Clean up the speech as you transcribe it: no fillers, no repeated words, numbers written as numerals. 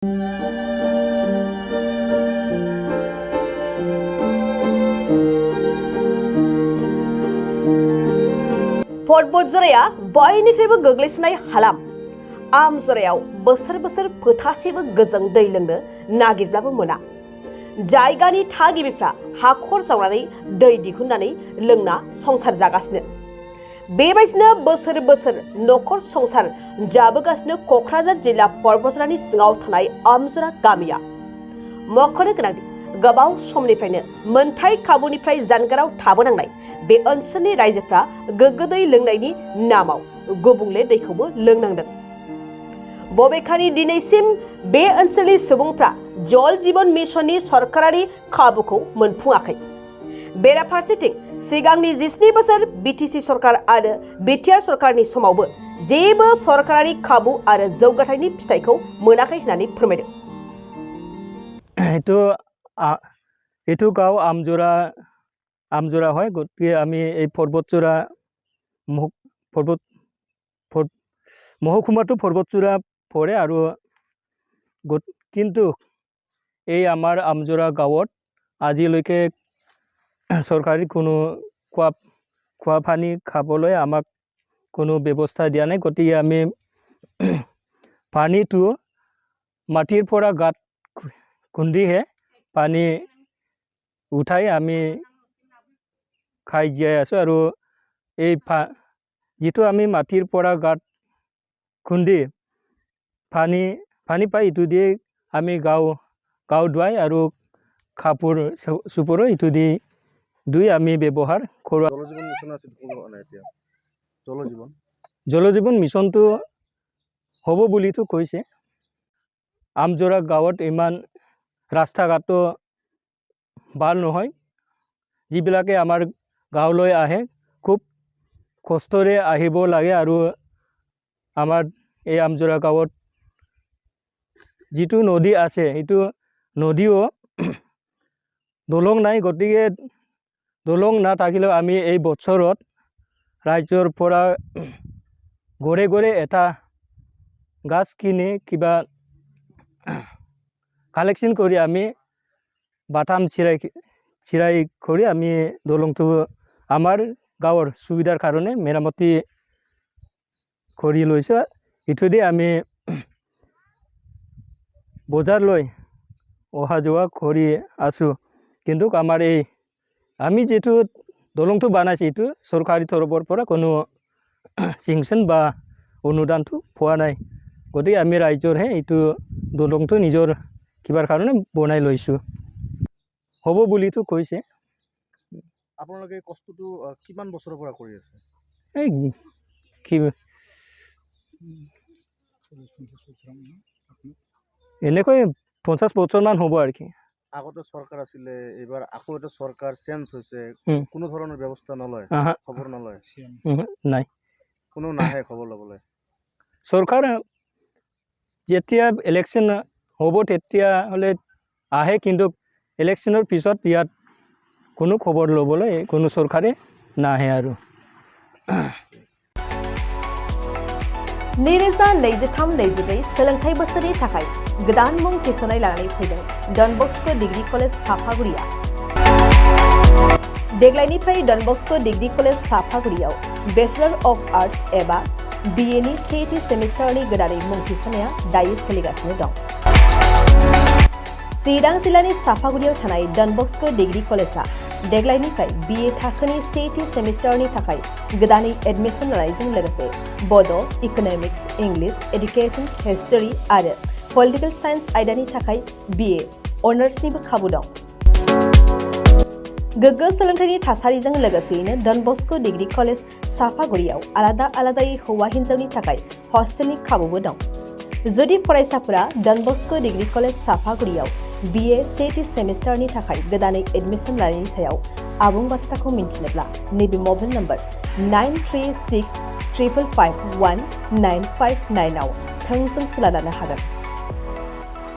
बतझरआ बयनिख्रुइबो गोग्लैसोनाय हालाम आमझरआव बोसोर बोसोर फोथासेबो गोजों दै लोंनो नागिरब्लाबो मोना। जायगानि थागिबिफ्रा हाखर जावनानै दै दिहुननानै लोंना संसार जागासिनो। बेबायदिनो बोसोर बोसोर नखर संसार जाबोगासिनो क'क्राझार जिल्ला बतझरनि सिङाव थानाय आमझर गामिया। मख'नो गोनांदि गोबाव समनिफ्रायनो मोनथाय खाबुनिफ्राय जानगाराव थाबोनांनाय बे ओनसोलनि रायजोफ्रा गोग्गो दै लोंनायनि नामाव गुबुंले दैखौबो लोंनांदों। बबेखानि दिनैसिम बे ओनसोलनि सुबुंफ्रा जल जीवन मिशननि सरकारारि खाबुखौ मोनफुङाखै। बेराफारसेथिं सिगांनि 17 बोसोर बिटिसि सरकार आरो बिटिआर सरकारनि समावबो जेबो सरकारारि खाबु आरो जौगाथायनि फिथाइखौ मोनाखै होननानै फोरमायदों। এইটো গাঁও আমজৰা হয়। গতিকে আমি এই বতঝৰা মহকুমাটো বতঝৰা পৰে আৰু কিন্তু এই আমাৰ আমজৰা গাঁৱত আজিলৈকে চৰকাৰী কোনো খোৱা পানী খাবলৈ আমাক কোনো ব্যৱস্থা দিয়া নাই। গতিকে আমি পানীটো মাটিৰ পৰা গাঁত খুন্দিহে পানী উঠাই আমি খাই জীয়াই আছোঁ। আৰু এই যিটো আমি মাটিৰ পৰা গাঁত খুন্দি পানী পাই ইটো দিয়ে আমি গাঁও ধুৱাই আৰু কাপোৰ চোপোৰো ইটো দি ধুই আমি ব্যৱহাৰ কৰোঁ। জল জীৱন মিছনটো হ'ব বুলিতো কৈছে। আমজৰা গাঁৱত ইমান ৰাস্তা ঘাটো ভাল নহয়। যিবিলাকে আমাৰ গাঁৱলৈ আহে খুব কষ্টৰে আহিব লাগে। আৰু আমাৰ এই আমজৰা গাঁৱত যিটো নদী আছে সেইটো নদীও দলং নাই। গতিকে দলং নাথাকিলেও আমি এই বছৰত ৰাজ্যৰ পৰা ঘৰে ঘৰে এটা গাছ কিনি কিবা কালেকশ্যন কৰি আমি বাটাম চিৰাই কৰি আমি দলংটো আমাৰ গাঁৱৰ সুবিধাৰ কাৰণে মেৰামতি কৰি লৈছোঁ। ইটোদি আমি বজাৰলৈ অহা যোৱা কৰি আছোঁ। কিন্তু আমাৰ এই আমি যিটো দলংটো বনাইছোঁ এইটো চৰকাৰী তৰফৰ পৰা কোনো চেংচন বা অনুদানটো পোৱা নাই। গতিকে আমি ৰাইজৰহে এইটো দলংটো নিজৰ কিবাৰ কাৰণে বনাই লৈছোঁ। হ'ব বুলিতো কৈছে। আপোনালোকে কষ্টটো কিমান বছৰৰ পৰা কৰি আছে? এই কি এনেকৈ 50 বছৰমান হ'ব আৰু কি। আগতে চৰকাৰ আছিলে, এইবাৰ আকৌ এটা চৰকাৰ চেঞ্জ হৈছে, কোনো ধৰণৰ ব্যৱস্থা নলয়, খবৰ নলয়? নাই, কোনো নাহে খবৰ ল'বলৈ। চৰকাৰ যেতিয়া ইলেকশ্যন হ'ব তেতিয়া হ'লে আহে, কিন্তু ইলেকশ্যনৰ পিছত ইয়াত কোনো খবৰ ল'বলৈ কোনো চৰকাৰে নাহে। আৰু नैरोजा 23-24 सोलोंथाइ बोसोरनि थाखाय गोदान मुं थिसननाय लानानै फैदों डन बस्क' डिग्री कलेज साफागुरिया। देग्लायनिफ्राय डन बस्क' डिग्री कलेज साफागुरियाव बेचलर अफ आर्ट्स एबा BA नि सेथि सेमिस्टारनि गोदानै मुं थिसननाया दायो सोलिगासिनो दं। चिरां जिल्लानि साफागुरियाव थानाय डन बस्क' डिग्री कलेजआ देग्लायनिफ्राय BA थाखोनि सेथि सेमिस्टारनि थाखाय गोदानै एडमिशन लानायजों लोगोसे बड', इक'नमिक्स, इंलिश, एडुकेशन, हिस्टरी आरो पलिटिकल साइन्स आयदानि थाखाय BA अनार्सनिबो खाबु दं। गोग्गो सोलोंथाइनि थासारिजों लोगोसेयैनो डन बस्क' डिग्री कलेज साफागुरियाव आलादा आलादायै हौवा हिन्जावनि थाखाय हस्टेलनि खाबुबो दं। जुदि फरायसाफोरा done Bosco' degree college साफागुरियाव BA सेथि सेमिस्टारनि थाखाय गोदानै एडमिशन लानायनि सायाव आबुं बाथ्राखौ मिन्थिनोब्ला नैबे मबाइल नम्बर 9365551959 आव थोंजों सुला लानो हागोन।